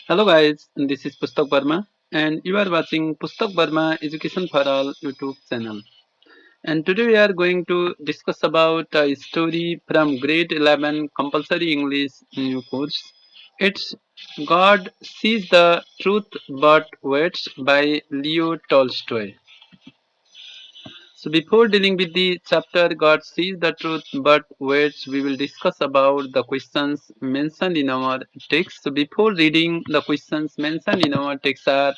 Hello guys, this is Pustak Verma and you are watching Pustak Verma Education for All YouTube channel. And today we are going to discuss about a story from grade 11 compulsory English new course. It's God Sees the Truth But Waits by Leo Tolstoy. So before dealing with the chapter God sees the truth but waits, we will discuss about the questions mentioned in our text. So before reading the questions mentioned in our text are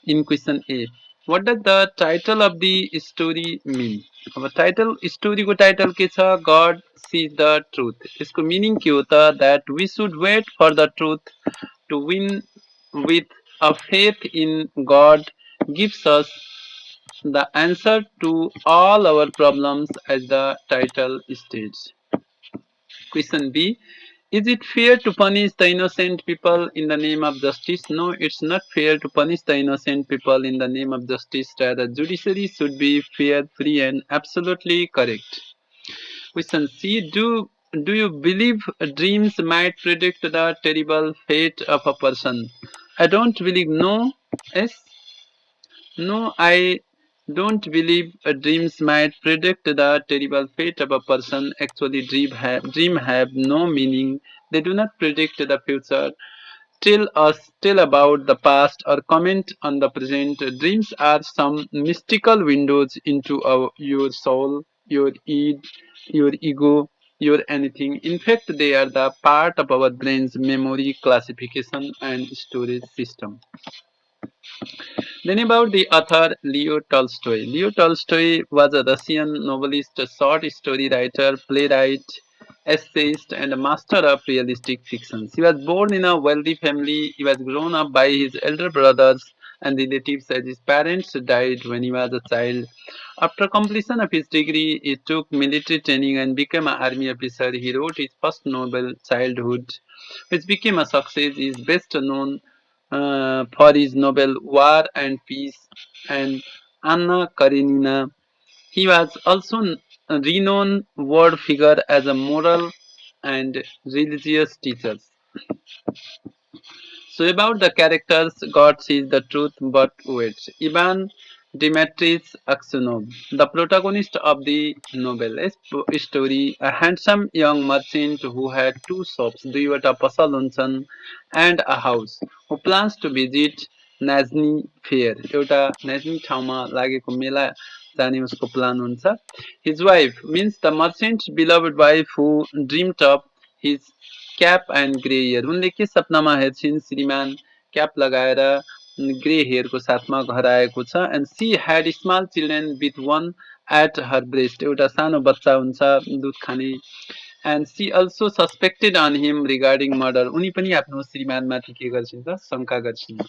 in question A. What does the title of the story mean? अब title story को title के छ God sees the truth इसको meaning के हो त that we should wait for the truth to win with a faith in God gives us the answer to all our problems as the title states. Question B. Is it fair to punish the innocent people in the name of justice? No, it's not fair to punish the innocent people in the name of justice. Rather, judiciary should be fair, free, and absolutely correct. Question C. Do you believe dreams might predict the terrible fate of a person? I don't believe. No. Yes. No, I don't believe dreams might predict the terrible fate of a person. Actually, dream have no meaning. They do not predict the future, tell about the past, or comment on the present. Dreams are some mystical windows into your soul, your id, your ego, your anything. In fact, they are the part of our brain's memory classification and storage system. Then about the author Leo Tolstoy. Leo Tolstoy was a Russian novelist, short story writer, playwright, essayist, and a master of realistic fiction. He was born in a wealthy family. He was grown up by his elder brothers and relatives as his parents died when he was a child. After completion of his degree, he took military training and became an army officer. He wrote his first novel, Childhood, which became a success. He is best known for his novel War and Peace and Anna Karenina. He was also a renowned world figure as a moral and religious teacher. So about the characters, God sees the truth but waits. Ivan Demetrius Aksunov, the protagonist of the novel, a story, a handsome young merchant who had two shops, दुईवटा पसल हुन्छन्, and a house, who plans to visit नाज्नी fair, एउटा नाज्नी ठाउँमा लागेको मेला जाने उसको प्लान हुन्छ. His wife means the merchant's beloved wife who dreamed of his cap and grey hair. उनले के सपनामा हेर्छिन् श्रीमान क्याप लगाएर ग्रे हेयरको साथमा घर आएको छ. And she had small children with one at her breast. एउटा सानो बच्चा हुन्छ दुध खाने. And she also suspected on him regarding murder. उनी पनि आफ्नो श्रीमानमाथि के गर्छिन् त शङ्का गर्छिन्.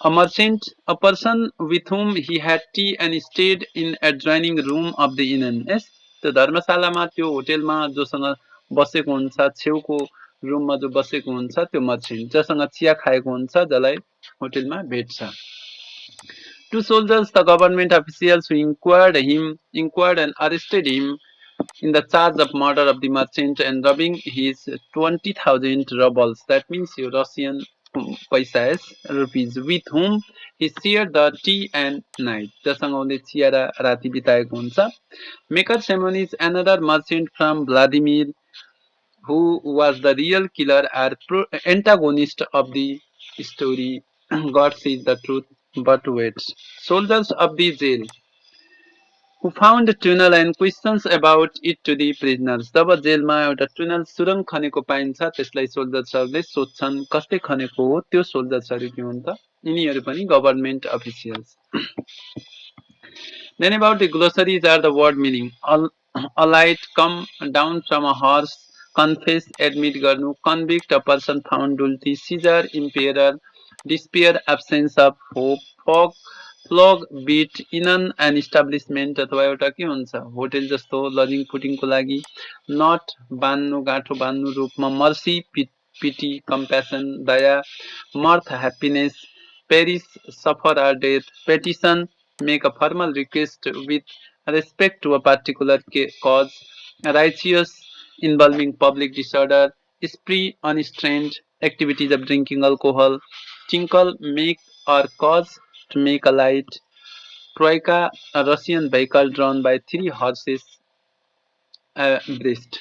A merchant, a person with whom he had tea and stayed in adjoining room of the inn. Yes, त्यो धर्मशालामा त्यो होटेलमा जोसँग बसेको हुन्छ छेउको रुममा जो बसेको हुन्छ त्यो मर्चेन्ट जसँग चिया खाएको हुन्छ जसलाई होटेलमा भेट्छ. Two soldiers, the government officials who inquired and arrested him in the charge of murder of the merchant and robbing his 20,000 rubles. That means your Russian paisa rupees, with whom he shared the tea and night. जसँग उनले chia र राति बिताएको हुन्छ. Maker Semyon is another merchant from Vladimir who was the real killer or antagonist of the story. God sees the truth but waits. Soldiers of the jail who found a tunnel and questions about it to the prisoners. जब जेलमा एउटा tunnel सुरङ खनेको पाइन्छ त्यसलाई सोल्जर्सहरूले सोध्छन् कसले खनेको हो त्यो सोल्जर्सहरू के हुन् त यिनीहरू पनि government officials. Then about the glossaries are the word meaning. Alight, come down from a horse, confess, admit गर्नु, convict, a person found guilty, seizure, impairer, despair, absence of hope, fog, flog beaten and establishment अथवा एउटा के हुन्छ hotel जस्तो lodging फुटिङको लागि. नट बान्नु गाँठो बान्नु रूपमा. मर्सी पिटी कम्प्यासन दया. Mirth happiness. Perish suffer or death. Petition make a formal request with respect to a particular cause. Righteous involving public disorder. Spree unrestrained activities of drinking alcohol. Tinkle, make or cause to make a light. Troika, a Russian vehicle drawn by three horses abreast.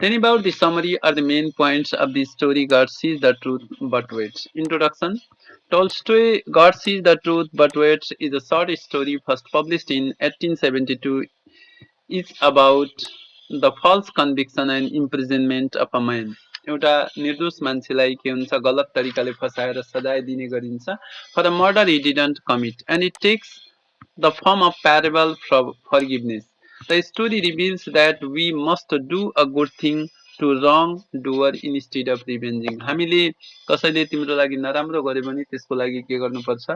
Then about the summary are the main points of the story God sees the truth but waits. Introduction. Tolstoy God sees the truth but waits is a short story first published in 1872. It's about the false conviction and imprisonment of a man. एउटा निर्दोष मान्छेलाई के हुन्छ गलत तरिकाले फसाएर सजाय दिने गरिन्छ for a murder he didn't commit and it takes the form of parable for forgiveness. The story reveals that we must do a good thing to wrong doer instead of revenging. हामीले कसैले तिम्रो लागि नराम्रो गर्यो भने त्यसको लागि के गर्नुपर्छ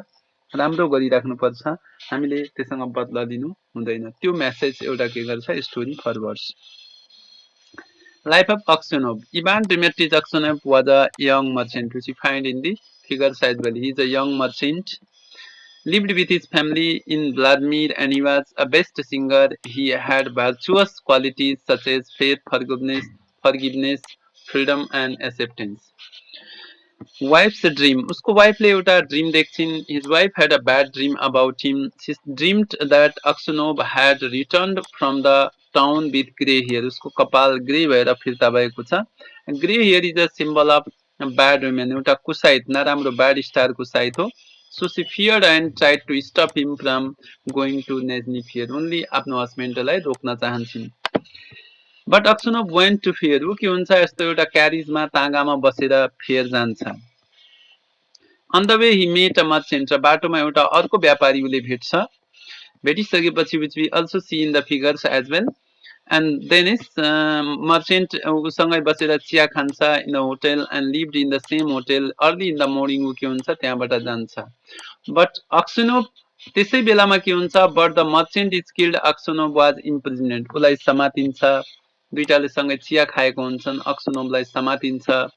राम्रो गरिराख्नुपर्छ हामीले त्यससँग बदला लिनु हुँदैन त्यो मेसेज एउटा के गर्छ story फरवर्ड्स Life of Aksionov. Ivan Dmitry Aksionov was a young merchant which you find in the figures as well. He is a young merchant lived with his family in Vladimir and he was a best singer. He had virtuous qualities such as faith, forgiveness, freedom and acceptance. Wife's dream. उसको वाइफले एउटा dream देख्छिन्. His wife had a bad dream about him. She dreamed that Aksunov had returned from the town with grey hair. उसको कपाल grey भएर फिर्ता भएको छ. Grey hair is a symbol of bad women. एउटा कुसाइत नराम्रो bad star कुसाइत हो. So she feared and tried to stop him from going to Nezhny Fair. Only आफ्नो हस्बेन्डलाई रोक्न चाहन्छन्. But Aksunov went to fair. ऊ के हुन्छ यस्तो एउटा क्यारिजमा ताँगामा बसेर फेयर जान्छ. On the way he met a merchant. र बाटोमा एउटा अर्को व्यापारी उसले भेट्छ. भेटिसकेपछि which we also see in the figures as well. And then is merchant उसँगै बसेर चिया खान्छ in a hotel and lived in the same hotel. Early in the morning ऊ के हुन्छ त्यहाँबाट जान्छ. But Aksunov त्यसै बेलामा के हुन्छ but the merchant is killed. Aksunov was imprisoned. उसलाई समातिन्छ. दुईटाले सँगै चिया खाएको हुन्छन्. Aksunovलाई समातिन्छ.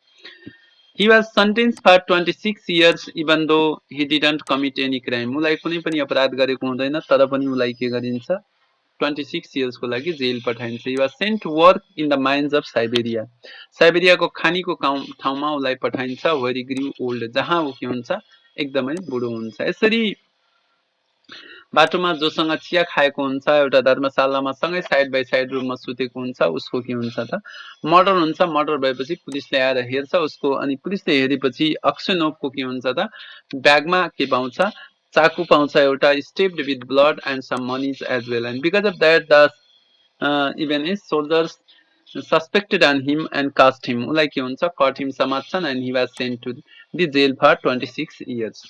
He was sentenced for 26 years even though he didn't commit any crime. उलाई कुनै पनि अपराध गरेको हुँदैन तर पनि उलाई के गरिन्छ 26 years को लागि jail पठाइन्छ. He was sent to work in the mines of Siberia. साइबेरियाको खानीको ठाउँमा उलाई पठाइन्छ where he grew old. जहाँ ऊ के हुन्छ एकदमै बुढो हुन्छ. यसरी बाटोमा जोसँग चिया खाएको हुन्छ एउटा धर्मशालामा सँगै साइड बाइ साइड रुममा सुतेको हुन्छ उसको के हुन्छ त मर्डर हुन्छ. मर्डर भएपछि पुलिसले आएर हेर्छ उसको अनि पुलिसले हेरेपछि अक्सनोभको के हुन्छ त ब्यागमा के पाउँछ चाकु पाउँछ एउटा steeped with blood and some monies as well and because of that the even is soldiers suspected on him and cast him. उसलाई के हुन्छ कट हिम समात्छन् and he was sent to the jail for 26 years.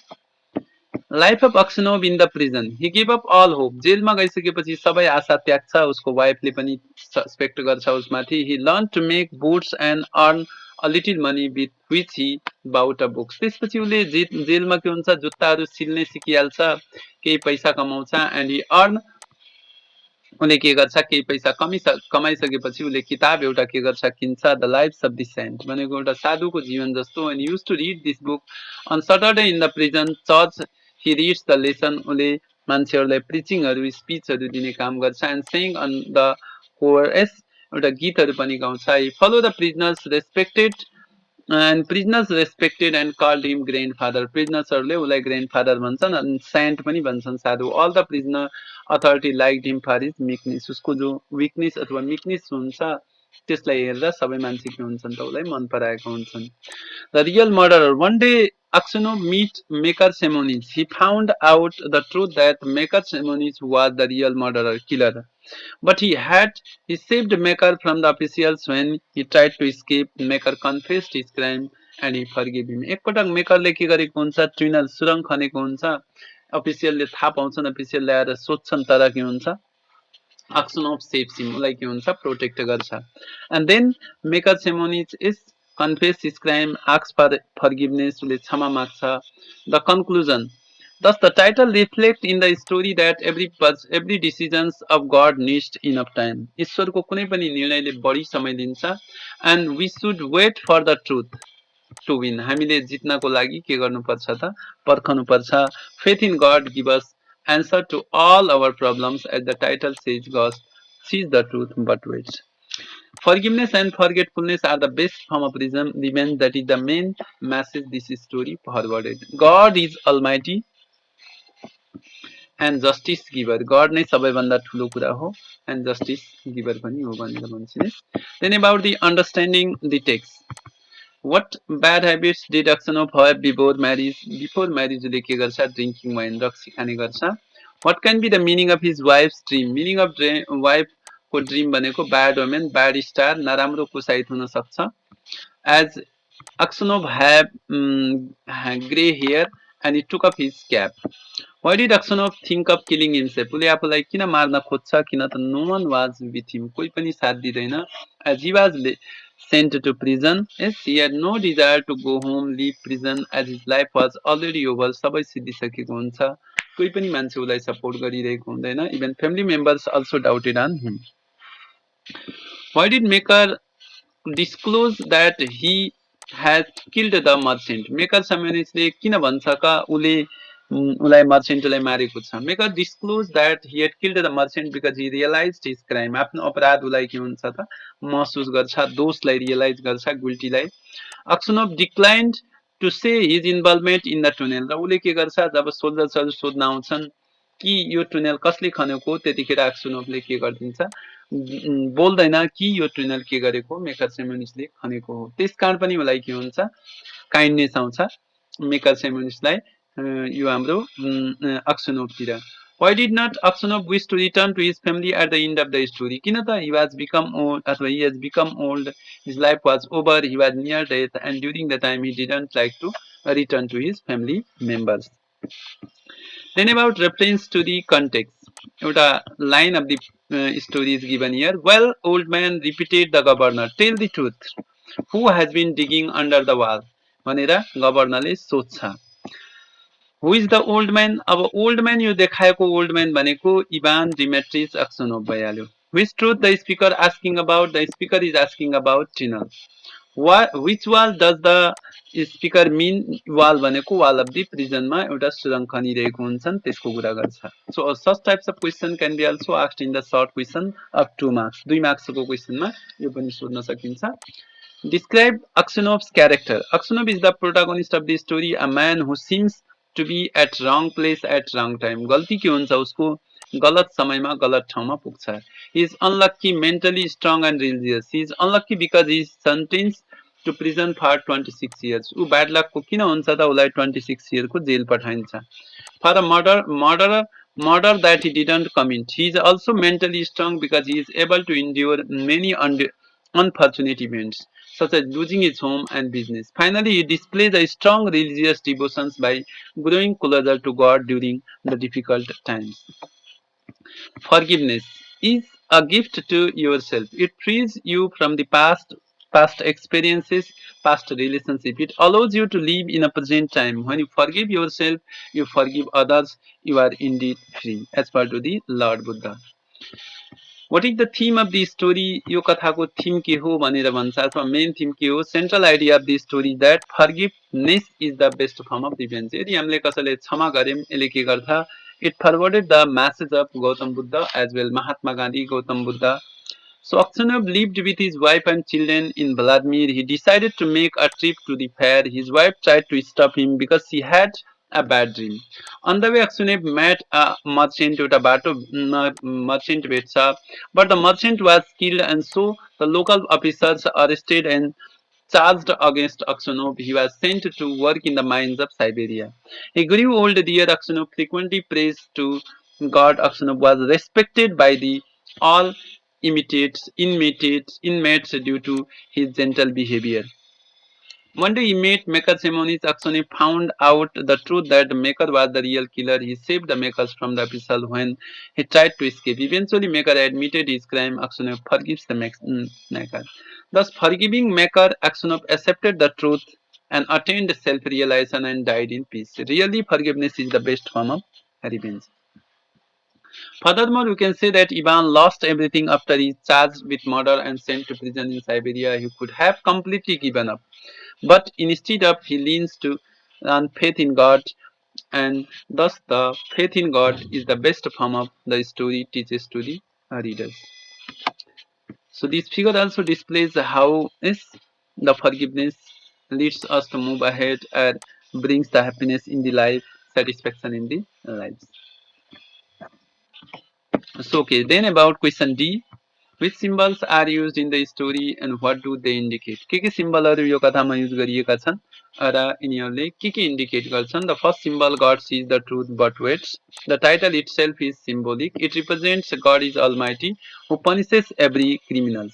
Life of Aksionov in the prison. He give up all hope. जेलमा गइसकेपछि सबै आशा त्याग्छ. उसको वाइफले पनि suspect गर्छ उसमाथि. He learn to make boots and earn a little money with which he bought a books. त्यसपछि उसले जेलमा के हुन्छ जुत्ताहरू सिल्ने सिकिहाल्छ केही पैसा कमाउँछ एन्ड ही अर्न उसले के गर्छ केही पैसा कमाइसकेपछि उसले किताब एउटा के गर्छ किन्छ the lives of the saint भनेको एउटा साधुको जीवन जस्तो and use to read this book on Saturday in the prison church he reads the lesson उसले मान्छेहरूलाई प्रिचिङहरू स्पिचहरू दिने काम गर्छ and sang on the chorus एउटा गीतहरू पनि गाउँछ. He follow the prisoners respected and prisoners respected and called him grandfather. Prisonersहरूले उसलाई grandfather भन्छन् अनि saint पनि भन्छन् साधु. All the prisoner authority liked him for his meekness. उसको जो weakness अथवा meekness हुन्छ त्यसलाई हेरेर सबै मान्छे के हुन्छन् त उसलाई मन पराएको हुन्छन्. The real murderer. One day Aksunov meet Maker Semonis. He found out the truth that Maker Semonis was the real murderer, killer. But he saved Maker from the officials when he tried to escape. Maker confessed his crime and he forgave him. एकपटक मेकरले के गरेको हुन्छ ट्रिनल सुरङ खनेको हुन्छ. अफिसियलले थाहा पाउँछन् अफिसियलले आएर सोध्छन् तर के हुन्छ Aksunov saves him. उसलाई के हुन्छ प्रोटेक्ट गर्छ. And then Maker Semonis is confess his crime, asks for forgiveness, उसले क्षमा माग्छ. The conclusion. Thus, the title reflects in the story that every decisions of God needs enough time. ईश्वरको कुनै पनि निर्णयले बढी समय लिन्छ. And we should wait for the truth to win. हामीले जित्नको लागि के गर्नुपर्छ त पर्खनुपर्छ. Faith in God give us answer to all our problems as the title says God sees the truth but waits. Forgiveness and forgetfulness are the best form of revenge. That is the main message this story forwarded. God is Almighty and justice giver. God नै सबैभन्दा ठुलो कुरा हो and justice giver पनि हो भनेर भन्छिन्. Then about the understanding the text. What bad habits did Aksanov have before marriage? Before marriage ले के गर्छ? Drinking wine, रक्सी खाने गर्छ. What can be the meaning of his wife's dream? Meaning of wife को ड्रिम भनेको bad woman, bad star, नराम्रो को साइड हुन सक्छ. As Aksanov had grey hair and he took off his cap. Why did Aksanov think of killing himself? उसले आफूलाई किन मार्न खोज्छ? किन त no one was with him. कोही पनि साथ दिँदैन. As he was sent to prison, yes, he had no desire to go home, leave prison, as his life was already over. सबै सिद्धिसकेको हुन्छ. कोही पनि मान्छे उसलाई सपोर्ट गरिरहेको हुँदैन. Even family members also doubted on him. Why did Maker disclose that he had killed the merchant? Maker Samuelisले किन भन्छ का उलाई मर्चेन्टलाई मारेको छ. Maker disclosed that he had killed the merchant because he realized his crime. आफ्नो अपराध उलाई के हुन्छ त महसुस गर्छ, दोषलाई रियलाइज गर्छ, गिल्टीलाई. Aksunov declined to say his involvement in the tunnel. र उसले के गर्छ जब सोल्जर्सहरू सोध्न आउँछन् कि यो टुनेल कसले खनेको त्यतिखेर Aksunovले के गरिदिन्छ बोल्दैन कि यो टुनेल के गरेको मेकर सेमोनिसले खनेको हो. त्यसकारण पनि मलाई के हुन्छ काइन्डनेस आउँछ मेकर सेमोनिसलाई यो हाम्रो Aksunovतिर. Why did not Aksunov wish to return to his family at the end of the story? किन त he has become old, अथवा he has become old, his life was over, he was near death, and during the time he didn't like to return to his family members. Then about reference to the context. एउटा line of the story is given here. Well, old man repeated the governor, tell the truth. Who has been digging under the wall? भनेर गभर्नरले सोध्छ. Who is the old man? अब old man यो देखाएको old man भनेको Ivan Dimitrievich Aksunov भइहाल्यो. Which truth the speaker asking about? The speaker is asking about tunnel. Which wall does the speaker mean? Wall भनेको wall of the prison मा एउटा सुरङ खनिरहेको हुन्छन् त्यसको कुरा गर्छ. So such types of question can be also asked in the short question of 2 marks. 2 marks को question मा यो पनि सोध्न सकिन्छ. Describe Aksunov's character. Aksunov is the protagonist of the story, a man who seems to be at wrong place at wrong time. गल्ती के हुन्छ उसको गलत समयमा गलत ठाउँमा पुग्छ. He is unlucky, mentally strong and religious. He is unlucky because he is sentenced to prison for 26 years. ऊ bad luck को किन हुन्छ त उसलाई 26 year को jail पठाइन्छ. For a murder that he didn't commit. He is also mentally strong because he is able to endure many unfortunate events, such as losing his home and business. Finally, he displays a strong religious devotions by growing closer to God during the difficult times. Forgiveness is a gift to yourself. It frees you from the past experiences, past relationship. It allows you to live in a present time. When you forgive yourself, you forgive others, you are indeed free, as per to the Lord Buddha. What is the theme of the story? यो कथाको theme के हो भनेर भन्छ अथवा main theme के हो? Central idea of the story that forgiveness is the best form of revenge. यदि हामीले कसैले क्षमा गर्यौं यसले के गर्छ? It forwarded the message of Gautam Buddha as well. Mahatma Gandhi, Gautam Buddha. So Aksanov lived with his wife and children in Vladimir. He decided to make a trip to the fair. His wife tried to stop him because she had a bad dream. On the way, Aksanov met a merchant with a merchant भेट्छ, but the merchant was killed, and so the local officers arrested and charged against Aksunov. He was sent to work in the mines of Siberia. He grew old dear Aksunov frequently praised to God. Aksunov was respected by the all inmates due to his gentle behavior. One day he met Maker Simonis. Aksunov found out the truth that Maker was the real killer. He saved the Makers from the official when he tried to escape. Eventually, Maker admitted his crime. Aksunov forgives the Maker. Thus, forgiving Maker, Aksunov accepted the truth and attained self-realization and died in peace. Really, forgiveness is the best form of revenge. Furthermore, you can say that Ivan lost everything after he charged with murder and sent to prison in Siberia. He could have completely given up. But instead of he leans to on faith in God, and thus the faith in God is the best form of the story teaches to the readers. So this figure also displays how is the forgiveness leads us to move ahead and brings the happiness in the life, satisfaction in the lives. So okay, then about question D. Which symbols are used in the story and what do they indicate? के सिम्बलहरू यो कथामा use गरिएका छन् र यिनीहरूले के indicate गर्छन्? The first symbol, God sees the truth but waits. The title itself is symbolic. It represents God is Almighty who punishes every criminal.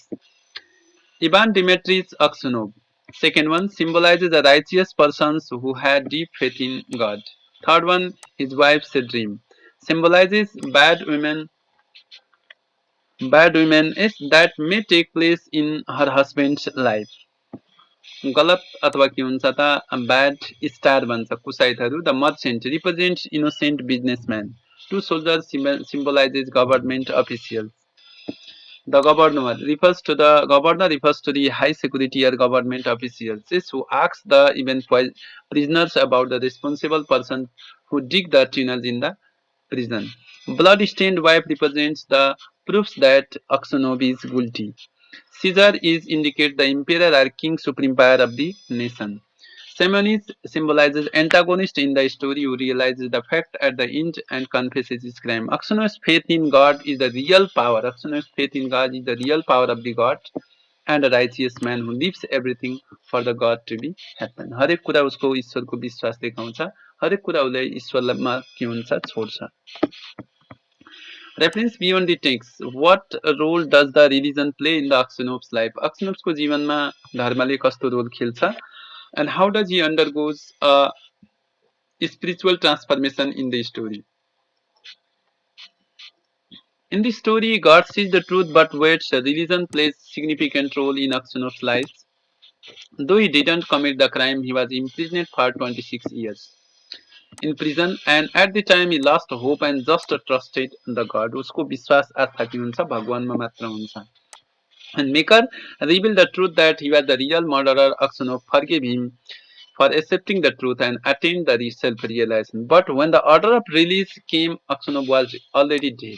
Ivan Dimitrievich Aksunov. Second one symbolizes a righteous person who had deep faith in God. Third one, his wife's dream. Symbolizes bad women is that may take place in her husband's life. गलत अथवा के हुन्छ त bad star भन्छ कुसाइटहरू the merchant represents innocent businessman to soldiers symbolizes government officials. The governor refers to the high security or government officials who ask the even prisoners about the responsible person who dig the tunnels in the prison. Blood-stained wife represents the proofs that Aksunov is guilty. Caesar is indicate the emperor or king supreme power of the nation. Semionis symbolizes antagonist in the story who realizes the fact at the end and confesses his crime. Aksuno's faith in God is the real power. Aksuno's faith in God is the real power of the God and a righteous man who leaves everything for the God to be happen. हरेक कुरा उसको ईश्वरको विश्वास देखाउँछ. हरेक कुरा उसले ईश्वरमा के हुन्छ छोड्छ. Reference beyond the text. What role does the religion play in the Aksunov's life? Aksunovको जीवनमा धर्मले कस्तो रोल खेल्छ? And how does he undergoes a spiritual transformation in the story? In the story, God sees the truth but waits. Religion plays significant role in Aksunov's life. Though he didn't commit the crime, he was imprisoned for 26 years in prison, and at the time he lost hope and just trusted the God. उसको विश्वास आस्था के हुन्छ भगवानमा मात्र हुन्छ. And Maker revealed the truth that he was the real murderer. Aksunov forgave him for accepting the truth and attained the self-realization. But when the order of release came, Aksunov was already dead.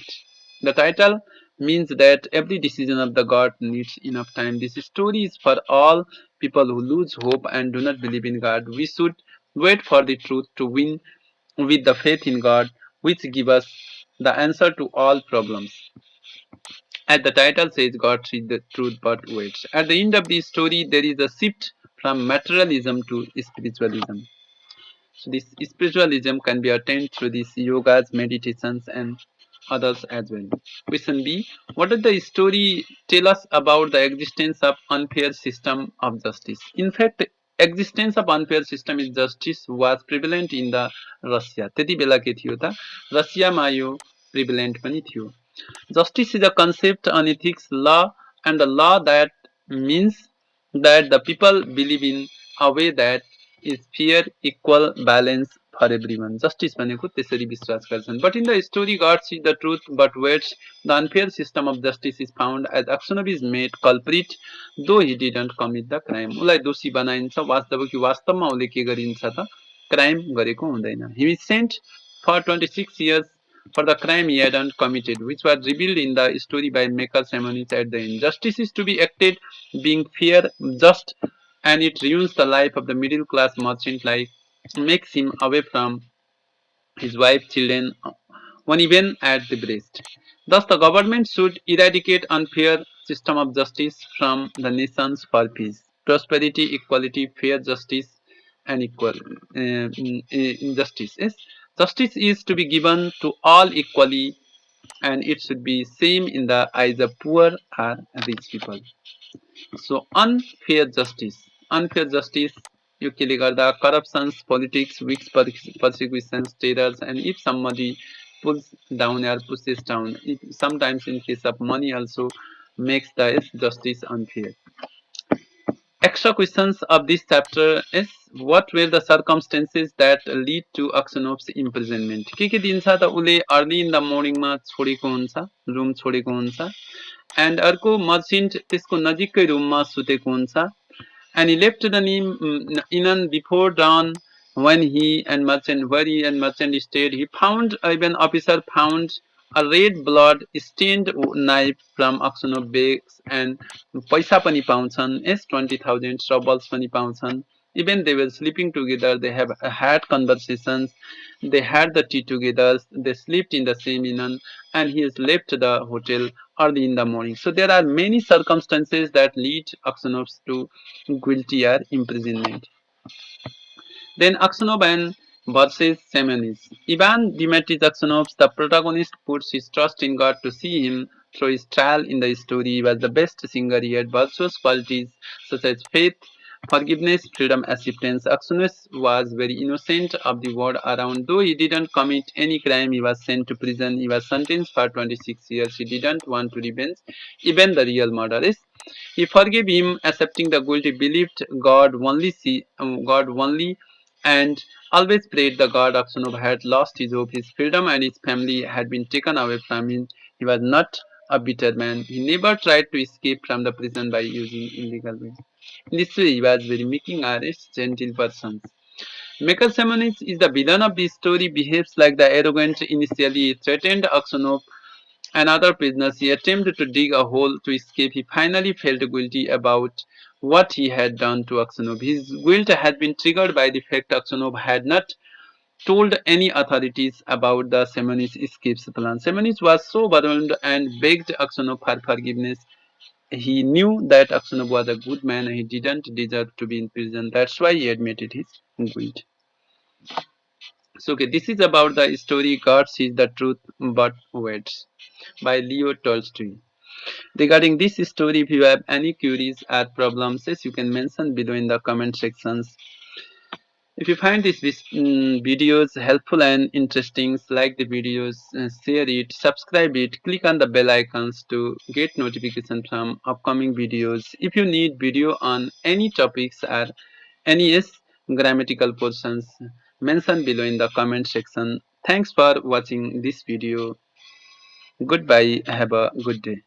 The title means that every decision of the God needs enough time. This story is for all people who lose hope and do not believe in God. We should wait for the truth to win with the faith in God, which gives us the answer to all problems. As the title says, God sees the truth but waits. At the end of the story, there is a shift from materialism to spiritualism. So this spiritualism can be attained through these yogas, meditations, and others as well. Question B: what does the story tell us about the existence of unfair system of justice? In fact, existence of unfair system of justice was prevalent in the Russia. त्यति बेला के थियो त रसियामा यो prevalent पनि थियो. Justice is a concept on ethics, law, and the law that means that the people believe in a way that is fair, equal, balance for everyone. Justice भनेको त्यसरी विश्वास गर्छन्. But in the story, God sees the truth but waits. The unfair system of justice is found as Aksunov is made culprit, though he didn't commit the crime. उसलाई दोषी बनाइन्छ वास्तव कि वास्तवमा उसले के गरिन्छ त क्राइम गरेको हुँदैन. He is sent for 26 years for the crime he hadn't committed, which was revealed in the story by Maker Simonis at the end. Justice is to be acted, being fair, just, and it ruins the life of the middle class merchant life, makes him away from his wife, children, one even at the breast. Thus, the government should eradicate unfair system of justice from the nations for peace, prosperity, equality, fair justice, and equal injustice. Yes? Justice is to be given to all equally, and it should be same in the eyes of poor or rich people. So unfair justice. Unfair justice यो केले गर्दा corruptions, politics, weak persecutions, terrors, and if somebody pulls down or pushes down, it, sometimes in case of money also makes the justice unfair. Extra questions of this chapter is what were the circumstances that lead to Aksunov's imprisonment? के दिन्छ त उले early in the मर्निङमा छोडेको हुन्छ room छोडेको हुन्छ and अर्को merchant त्यसको नजिककै रुममा सुतेको हुन्छ and he left the inn before dawn when he and merchant stayed. He found even officer found A red blood stained knife from Aksunov begs and पैसा पनि पाउँछन् yes 20,000 rubles पनि पाउँछन्. Even they were sleeping together, they have had conversations, they had the tea together, they slept in the same inn, and he has left the hotel early in the morning. So there are many circumstances that lead Aksunov to guilty or imprisonment. Then Aksunov and versus Semenis. Ivan Dimitri Aksunov, the protagonist, puts his trust in God to see him through his trial in the story. He was the best singer. He had virtuous qualities such as faith, forgiveness, freedom, acceptance. Aksunov was very innocent of the world around. Though he didn't commit any crime, he was sent to prison. He was sentenced for 26 years. He didn't want to revenge even the real murderers. He forgave him, accepting the guilt. He believed God only, and always prayed the God of Sunub had lost his hope. His freedom and his family had been taken away from him. He was not a bitter man. He never tried to escape from the prison by using illegal means. In this way, he was very making arrests, gentle persons. Michael Simonis is the villain of this story, behaves like the arrogant initially threatened Aksunov and other prisoners. He attempted to dig a hole to escape. He finally felt guilty about what he had done to Aksunov. His guilt had been triggered by the fact Aksunov had not told any authorities about the Semonis escape plan. Semonis was so burdened and begged Aksunov for forgiveness. He knew that Aksunov was a good man and he didn't deserve to be in prison. That's why he admitted his guilt. So, okay, this is about the story God sees the truth but waits by Leo Tolstoy. Regarding this story, if you have any queries or problems, yes, you can mention below in the comment sections. If you find these videos helpful and interesting, like the videos, share it, subscribe it, click on the bell icons to get notification from upcoming videos. If you need video on any topics or any grammatical portions, mention below in the comment section. Thanks for watching this video. Goodbye. Have a good day.